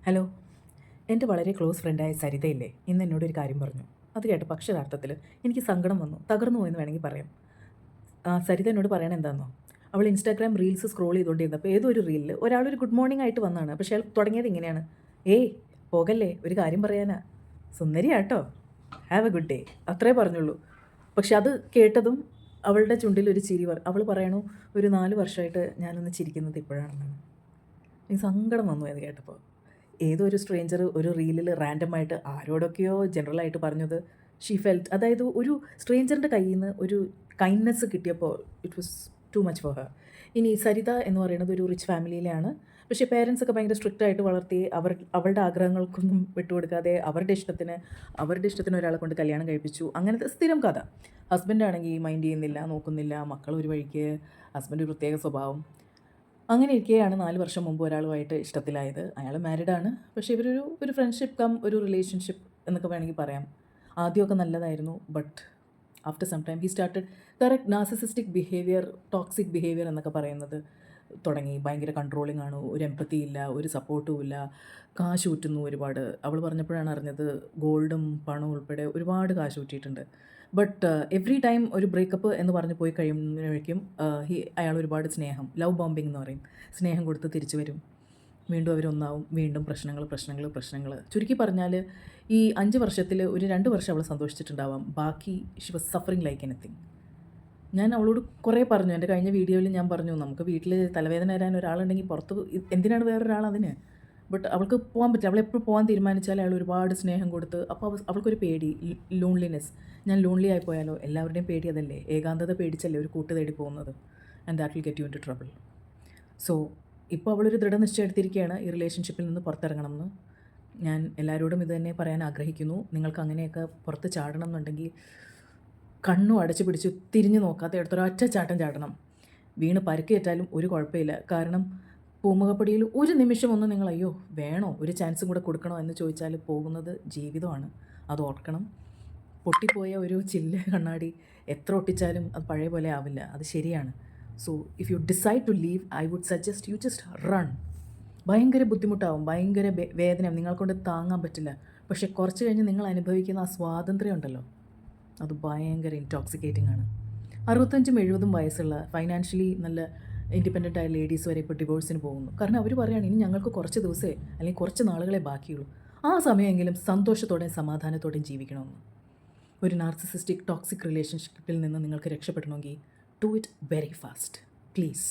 Hello. എൻ്റെ വളരെ close ഫ്രണ്ടായ സരിതയില്ലേ ഇന്ന് എന്നോടൊരു കാര്യം പറഞ്ഞു. അത് കേട്ടപ്പോൾ അക്ഷരാർത്ഥത്തിൽ എനിക്ക് സങ്കടം വന്നു, തകർന്നു പോയെന്ന് വേണമെങ്കിൽ പറയാം. സരിത എന്നോട് പറയണത് എന്താണെന്നോ, അവൾ ഇൻസ്റ്റാഗ്രാം റീൽസ് സ്ക്രോൾ ചെയ്തുകൊണ്ടിരുന്നപ്പോൾ ഏതോ ഒരു റീലിൽ ഒരാളൊരു ഗുഡ് മോർണിംഗ് ആയിട്ട് വന്നതാണ്. പക്ഷേ അയാൾ തുടങ്ങിയത് ഇങ്ങനെയാണ്: ഏയ് പോകല്ലേ, ഒരു കാര്യം പറയാനാ, സുന്ദരിയാട്ടോ, ഹാവ് എ ഗുഡ് ഡേ, അത്രേ പറഞ്ഞുള്ളൂ. പക്ഷെ അത് കേട്ടതും അവളുടെ ചുണ്ടിൽ ഒരു ചിരി. അവൾ പറയണു, ഒരു 4 വർഷമായിട്ട് ഞാനൊന്ന് ചിരിക്കുന്നത് ഇപ്പോഴാണെന്നാണ്. എനിക്ക് സങ്കടം വന്നു അത് കേട്ടപ്പോൾ. ഏതോ ഒരു സ്ട്രേഞ്ചർ ഒരു റീലിൽ റാൻഡമായിട്ട് ആരോടൊക്കെയോ ജനറലായിട്ട് പറഞ്ഞത് ഷീ ഫെൽറ്റ്, അതായത് ഒരു സ്ട്രേഞ്ചറിൻ്റെ കയ്യിൽ നിന്ന് ഒരു കൈൻഡ്നെസ് കിട്ടിയപ്പോൾ it was too much for her. ഇനി സരിത എന്ന് പറയുന്നത് ഒരു റിച്ച് ഫാമിലിയിലാണ്. പക്ഷേ പേരൻസ് ഒക്കെ ഭയങ്കര സ്ട്രിക്റ്റ് ആയിട്ട് വളർത്തി അവളുടെ ആഗ്രഹങ്ങൾക്കൊന്നും വിട്ടുകൊടുക്കാതെ അവരുടെ ഇഷ്ടത്തിന് ഒരാളെ കൊണ്ട് കല്യാണം കഴിപ്പിച്ചു. അങ്ങനത്തെ സ്ഥിരം കഥ. ഹസ്ബൻഡ് ആണെങ്കിൽ മൈൻഡ് ചെയ്യുന്നില്ല, നോക്കുന്നില്ല, മക്കൾ ഒരു വഴിക്ക്, ഹസ്ബൻഡ് ഒരു പ്രത്യേക സ്വഭാവം. അങ്ങനെ ഇരിക്കുകയാണ് 4 വർഷം മുമ്പ് ഒരാളുമായിട്ട് ഇഷ്ടത്തിലായത്. അയാൾ മാരീഡാണ്. പക്ഷേ ഒരു ഫ്രണ്ട്ഷിപ്പ് കം ഒരു റിലേഷൻഷിപ്പ് എന്നൊക്കെ വേണമെങ്കിൽ പറയാം. ആദ്യമൊക്കെ നല്ലതായിരുന്നു. But after some time he started correct narcissistic behaviour, toxic behaviour എന്നൊക്കെ പറയുന്നത് തുടങ്ങി. ഭയങ്കര കൺട്രോളിംഗ് ആണ്, ഒരു എംപത്തി ഇല്ല, ഒരു സപ്പോർട്ടും ഇല്ല, കാശ് ഊറ്റുന്നു ഒരുപാട്. അവൾ പറഞ്ഞപ്പോഴാണ് അറിഞ്ഞത് ഗോൾഡും പണവും ഉൾപ്പെടെ ഒരുപാട് കാശ് ഊറ്റിയിട്ടുണ്ട്. ബട്ട് എവറി ടൈം ഒരു ബ്രേക്കപ്പ് എന്ന് പറഞ്ഞ് പോയി കഴിയുമ്പോഴേക്കും അയാൾ ഒരുപാട് സ്നേഹം, ലവ് ബോംബിംഗ് എന്ന് പറയും, സ്നേഹം കൊടുത്ത് തിരിച്ചു വരും. വീണ്ടും അവരൊന്നാവും, വീണ്ടും പ്രശ്നങ്ങൾ. ചുരുക്കി പറഞ്ഞാൽ ഈ 5 വർഷത്തിൽ ഒരു 2 വർഷം അവൾ സന്തോഷിച്ചിട്ടുണ്ടാവാം, ബാക്കി she was suffering like anything. ഞാൻ അവളോട് കുറേ പറഞ്ഞു, എൻ്റെ കഴിഞ്ഞ വീഡിയോയിൽ ഞാൻ പറഞ്ഞു, നമുക്ക് വീട്ടിൽ തലവേദന വരാൻ ഒരാളുണ്ടെങ്കിൽ പുറത്ത് എന്തിനാണ് വേറൊരാൾ അതിന്. ബട്ട് അവൾക്ക് പോകാൻ പറ്റില്ല. അവളെപ്പോൾ പോകാൻ തീരുമാനിച്ചാൽ അയാൾ ഒരുപാട് സ്നേഹം കൊടുത്ത്. അപ്പോൾ അവൾക്കൊരു പേടി, ലോൺലിനെസ്. ഞാൻ ലോൺലി ആയി പോയാലോ, എല്ലാവരുടെയും പേടി അതല്ലേ, ഏകാന്തത പേടിച്ചല്ലേ ഒരു കൂട്ട് തേടി പോകുന്നത്. And that will get you into trouble. So ഇപ്പോൾ അവളൊരു ദൃഢനിശ്ചയം എടുത്തിരിക്കുകയാണ് ഈ റിലേഷൻഷിപ്പിൽ നിന്ന് പുറത്തിറങ്ങണമെന്ന്. ഞാൻ എല്ലാവരോടും ഇത് തന്നെ പറയാൻ ആഗ്രഹിക്കുന്നു. നിങ്ങൾക്ക് അങ്ങനെയൊക്കെ പുറത്ത് ചാടണം എന്നുണ്ടെങ്കിൽ കണ്ണും അടച്ചു പിടിച്ച് തിരിഞ്ഞു നോക്കാത്ത എടുത്തൊരൊറ്റ ചാട്ടം ചാടണം. വീണ് പരുക്കേറ്റാലും ഒരു കുഴപ്പമില്ല. കാരണം പൂമുഖപ്പടിയിൽ ഒരു നിമിഷം ഒന്ന് നിങ്ങൾ അയ്യോ വേണോ, ഒരു ചാൻസും കൂടെ കൊടുക്കണോ എന്ന് ചോദിച്ചാൽ പോകുന്നത് ജീവിതമാണ്. അത് ഓർക്കണം. പൊട്ടിപ്പോയ ഒരു ചില്ല് കണ്ണാടി എത്ര ഒട്ടിച്ചാലും അത് പഴയ പോലെ ആവില്ല, അത് ശരിയാണ്. So if you decide to leave, I would suggest you just run. ഭയങ്കര ബുദ്ധിമുട്ടാവും, ഭയങ്കര വേദന നിങ്ങൾക്കൊണ്ട് താങ്ങാൻ പറ്റില്ല. പക്ഷേ കുറച്ച് കഴിഞ്ഞ് നിങ്ങൾ അനുഭവിക്കുന്ന ആ സ്വാതന്ത്ര്യം ഉണ്ടല്ലോ, അത് ഭയങ്കര ഇൻടോക്സിക്കേറ്റിംഗ് ആണ്. 65-70 വയസ്സുള്ള ഫൈനാൻഷ്യലി നല്ല ഇൻഡിപെൻഡൻ്റ് ആയ ലേഡീസ് വരെ ഇപ്പോൾ ഡിവോഴ്സിന് പോകുന്നു. കാരണം അവർ പറയുകയാണ്, ഇനി ഞങ്ങൾക്ക് കുറച്ച് ദിവസമേ അല്ലെങ്കിൽ കുറച്ച് നാളുകളെ ബാക്കിയുള്ളൂ, ആ സമയമെങ്കിലും സന്തോഷത്തോടെയും സമാധാനത്തോടെയും ജീവിക്കണമെന്ന്. ഒരു നാർസിസിസ്റ്റിക് ടോക്സിക് റിലേഷൻഷിപ്പിൽ നിന്ന് നിങ്ങൾക്ക് രക്ഷപ്പെടണമെങ്കിൽ do it very fast please.